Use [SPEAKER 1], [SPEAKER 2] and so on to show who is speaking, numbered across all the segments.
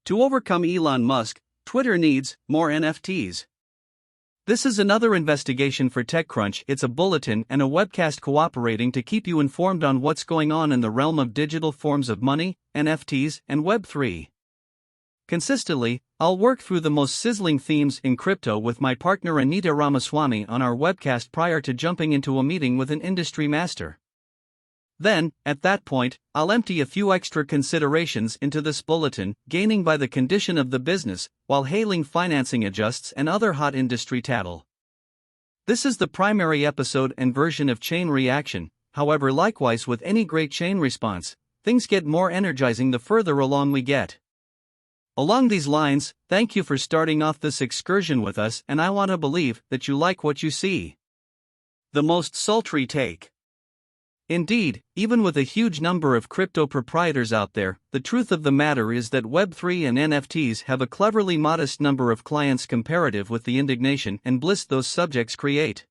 [SPEAKER 1] To overcome Elon Musk, Twitter needs more NFTs. This is another investigation for TechCrunch. It's a bulletin and a webcast cooperating to keep you informed on what's going on in the realm of digital forms of money, NFTs, and Web3. Consistently, I'll work through the most sizzling themes in crypto with my partner Anita Ramaswamy on our webcast prior to jumping into a meeting with an industry master. Then, at that point, I'll empty a few extra considerations into this bulletin, gaining by the condition of the business, while hailing financing adjusts and other hot industry tattle. This is the primary episode and version of chain reaction. However, likewise with any great chain response, things get more energizing the further along we get. Along these lines, thank you for starting off this excursion with us, and I want to believe that you like what you see. The most sultry take. Indeed, even with a huge number of crypto proprietors out there, the truth of the matter is that Web3 and NFTs have a cleverly modest number of clients comparative with the indignation and bliss those subjects create.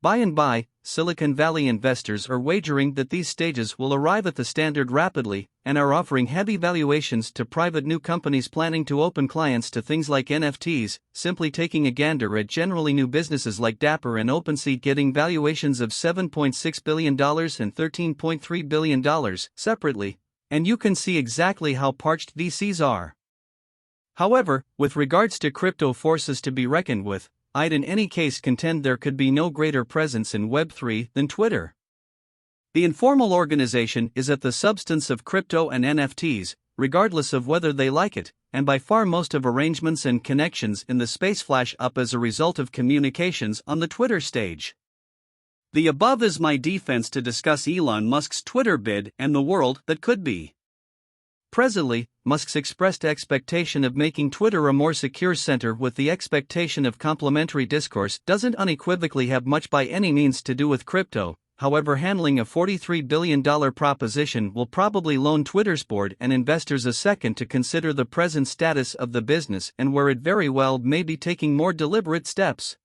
[SPEAKER 1] By and by, Silicon Valley investors are wagering that these stages will arrive at the standard rapidly, and are offering heavy valuations to private new companies planning to open clients to things like NFTs, simply taking a gander at generally new businesses like Dapper and OpenSea getting valuations of $7.6 billion and $13.3 billion, separately, and you can see exactly how parched VCs are. However, with regards to crypto forces to be reckoned with, I'd in any case contend there could be no greater presence in Web3 than Twitter. The informal organization is at the substance of crypto and NFTs, regardless of whether they like it, and by far most of arrangements and connections in the space flash up as a result of communications on the Twitter stage. The above is my defense to discuss Elon Musk's Twitter bid and the world that could be. Presently, Musk's expressed expectation of making Twitter a more secure center with the expectation of complementary discourse doesn't unequivocally have much by any means to do with crypto. However, handling a $43 billion proposition will probably loan Twitter's board and investors a second to consider the present status of the business and where it very well may be taking more deliberate steps.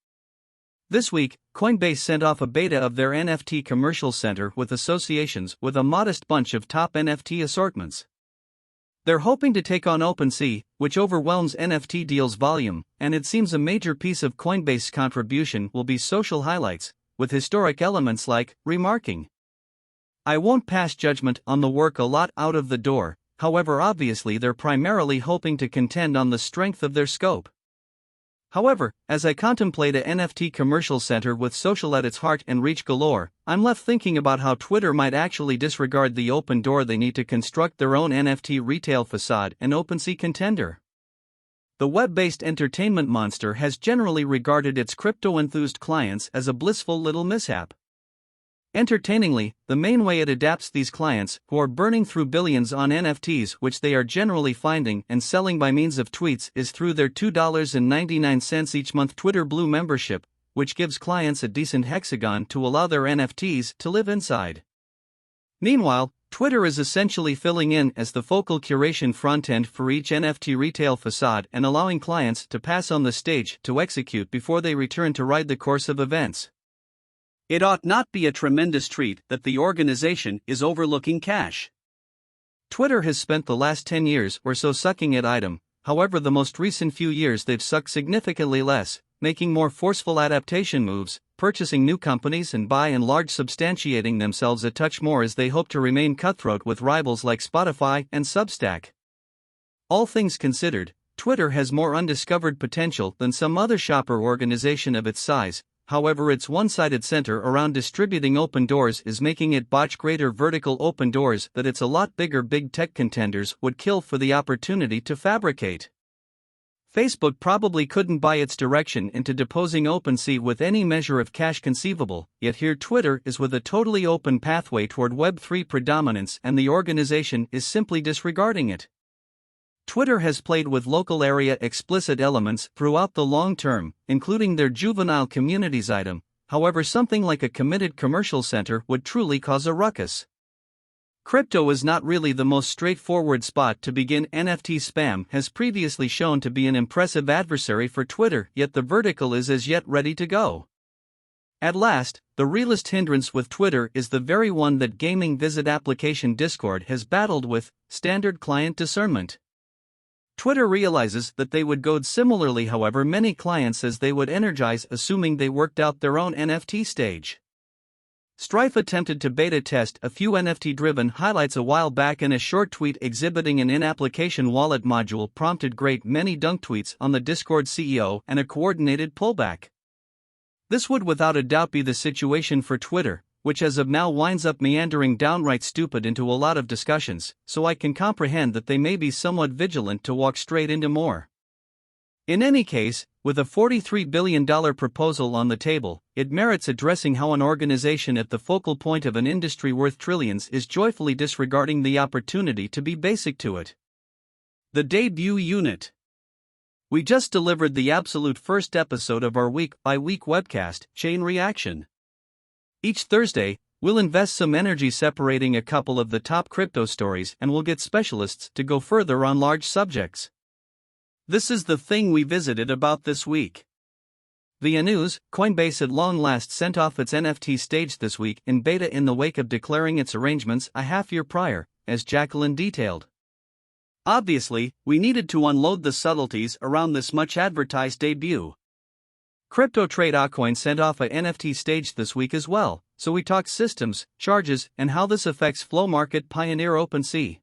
[SPEAKER 1] This week, Coinbase sent off a beta of their NFT commercial center with associations with a modest bunch of top NFT assortments. They're hoping to take on OpenSea, which overwhelms NFT deals volume, and it seems a major piece of Coinbase's contribution will be social highlights, with historic elements like remarking. I won't pass judgment on the work a lot out of the door, however obviously they're primarily hoping to contend on the strength of their scope. However, as I contemplate a NFT commercial center with social at its heart and reach galore, I'm left thinking about how Twitter might actually disregard the open door they need to construct their own NFT retail facade and OpenSea contender. The web-based entertainment monster has generally regarded its crypto-enthused clients as a blissful little mishap. Entertainingly, the main way it adapts these clients, who are burning through billions on NFTs which they are generally finding and selling by means of tweets, is through their $2.99 each month Twitter Blue membership, which gives clients a decent hexagon to allow their NFTs to live inside. Meanwhile, Twitter is essentially filling in as the focal curation front-end for each NFT retail facade and allowing clients to pass on the stage to execute before they return to ride the course of events. It ought not be a tremendous treat that the organization is overlooking cash. Twitter has spent the last 10 years or so sucking at item, however the most recent few years they've sucked significantly less, making more forceful adaptation moves, purchasing new companies and by and large substantiating themselves a touch more as they hope to remain cutthroat with rivals like Spotify and Substack. All things considered, Twitter has more undiscovered potential than some other shopper organization of its size. However, its one-sided center around distributing open doors is making it botch greater vertical open doors that it's a lot bigger big tech contenders would kill for the opportunity to fabricate. Facebook probably couldn't buy its direction into deposing OpenSea with any measure of cash conceivable, yet here Twitter is with a totally open pathway toward Web3 predominance and the organization is simply disregarding it. Twitter has played with local area explicit elements throughout the long term, including their juvenile communities item, however something like a committed commercial center would truly cause a ruckus. Crypto is not really the most straightforward spot to begin. NFT spam has previously shown to be an impressive adversary for Twitter, yet the vertical is as yet ready to go. At last, the realest hindrance with Twitter is the very one that gaming visit application Discord has battled with: standard client discernment. Twitter realizes that they would goad similarly, however, many clients as they would energize, assuming they worked out their own NFT stage. Stripe attempted to beta test a few NFT-driven highlights a while back, and a short tweet exhibiting an in-application wallet module prompted great many dunk tweets on the Discord CEO and a coordinated pullback. This would without a doubt be the situation for Twitter, which as of now winds up meandering downright stupid into a lot of discussions, so I can comprehend that they may be somewhat vigilant to walk straight into more. In any case, with a $43 billion proposal on the table, it merits addressing how an organization at the focal point of an industry worth trillions is joyfully disregarding the opportunity to be basic to it. The debut unit. We just delivered the absolute first episode of our week-by-week webcast, Chain Reaction. Each Thursday, we'll invest some energy separating a couple of the top crypto stories, and we'll get specialists to go further on large subjects. This is the thing we visited about this week. Via news, Coinbase at long last sent off its NFT stage this week in beta in the wake of declaring its arrangements a half-year prior, as Jacqueline detailed. Obviously, we needed to unload the subtleties around this much-advertised debut. CryptoTradeCoin sent off a NFT stage this week as well, so we talked systems, charges, and how this affects flow market pioneer OpenSea.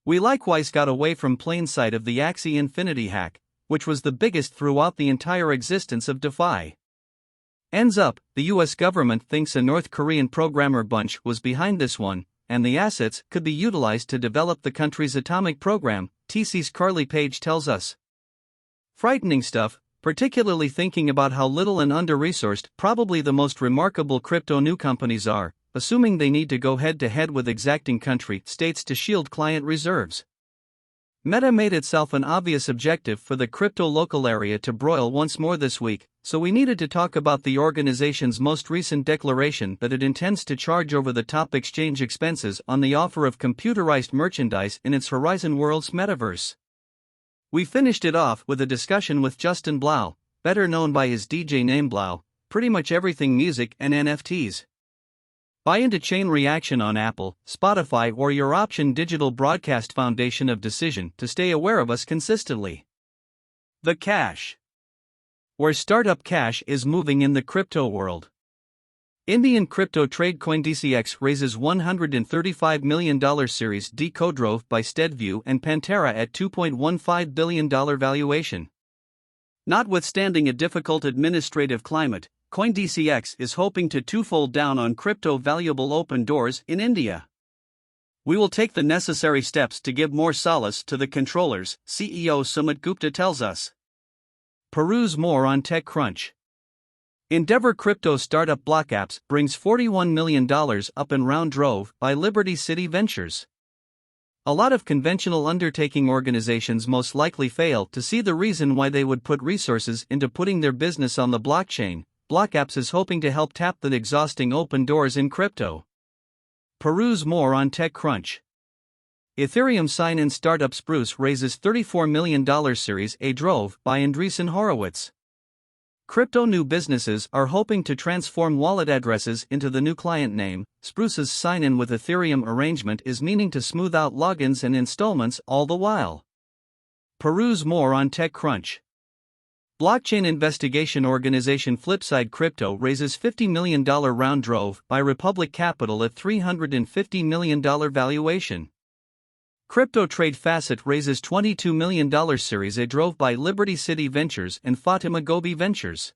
[SPEAKER 1] We likewise got away from plain sight of the Axie Infinity hack, which was the biggest throughout the entire existence of DeFi. Ends up, the US government thinks a North Korean programmer bunch was behind this one, and the assets could be utilized to develop the country's atomic program, TC's Carly Page tells us. Frightening stuff, particularly thinking about how little and under-resourced probably the most remarkable crypto new companies are, assuming they need to go head-to-head with exacting country-states to shield client reserves. Meta made itself an obvious objective for the crypto local area to broil once more this week, so we needed to talk about the organization's most recent declaration that it intends to charge over-the-top exchange expenses on the offer of computerized merchandise in its Horizon Worlds metaverse. We finished it off with a discussion with Justin Blau, better known by his DJ name Blau, pretty much everything music and NFTs. Buy into Chain Reaction on Apple, Spotify, or your option digital broadcast foundation of decision to stay aware of us consistently. The cash. Where startup cash is moving in the crypto world. Indian crypto trade CoinDCX raises $135 million Series D co-drove by SteadView and Pantera at $2.15 billion valuation. Notwithstanding a difficult administrative climate, CoinDCX is hoping to twofold down on crypto valuable open doors in India. We will take the necessary steps to give more solace to the controllers, CEO Sumit Gupta tells us. Peruse more on TechCrunch. Endeavor crypto startup BlockApps brings $41 million up in round drove by Liberty City Ventures. A lot of conventional undertaking organizations most likely fail to see the reason why they would put resources into putting their business on the blockchain. BlockApps is hoping to help tap the exhausting open doors in crypto. Peruse more on TechCrunch. Ethereum sign-in startup Spruce raises $34 million Series A drove by Andreessen Horowitz. Crypto new businesses are hoping to transform wallet addresses into the new client name. Spruce's sign-in with Ethereum arrangement is meaning to smooth out logins and installments all the while. Peruse more on TechCrunch. Blockchain investigation organization Flipside Crypto raises $50 million round drove by Republic Capital at $350 million valuation. Crypto Trade Facet raises $22 million Series A drove by Liberty City Ventures and Fatima Gobi Ventures.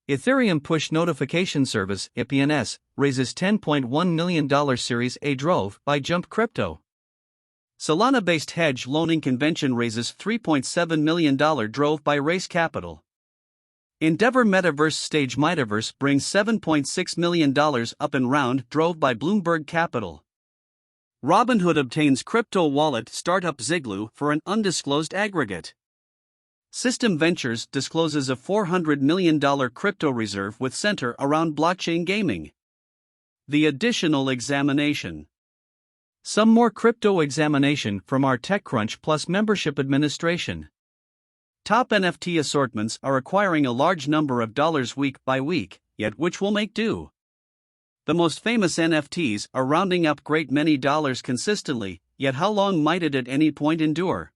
[SPEAKER 1] Ethereum Push Notification Service (EPNS) raises $10.1 million Series A drove by Jump Crypto. Solana-based hedge loaning convention raises $3.7 million drove by Race Capital. Endeavor Metaverse stage Metaverse brings $7.6 million up in round drove by Bloomberg Capital. Robinhood obtains crypto wallet startup Ziglu for an undisclosed aggregate. System Ventures discloses a $400 million crypto reserve with center around blockchain gaming. The additional examination. Some more crypto examination from our TechCrunch Plus membership administration. Top NFT assortments are acquiring a large number of dollars week by week, yet which will make do. The most famous NFTs are rounding up great many dollars consistently, yet how long might it at any point endure?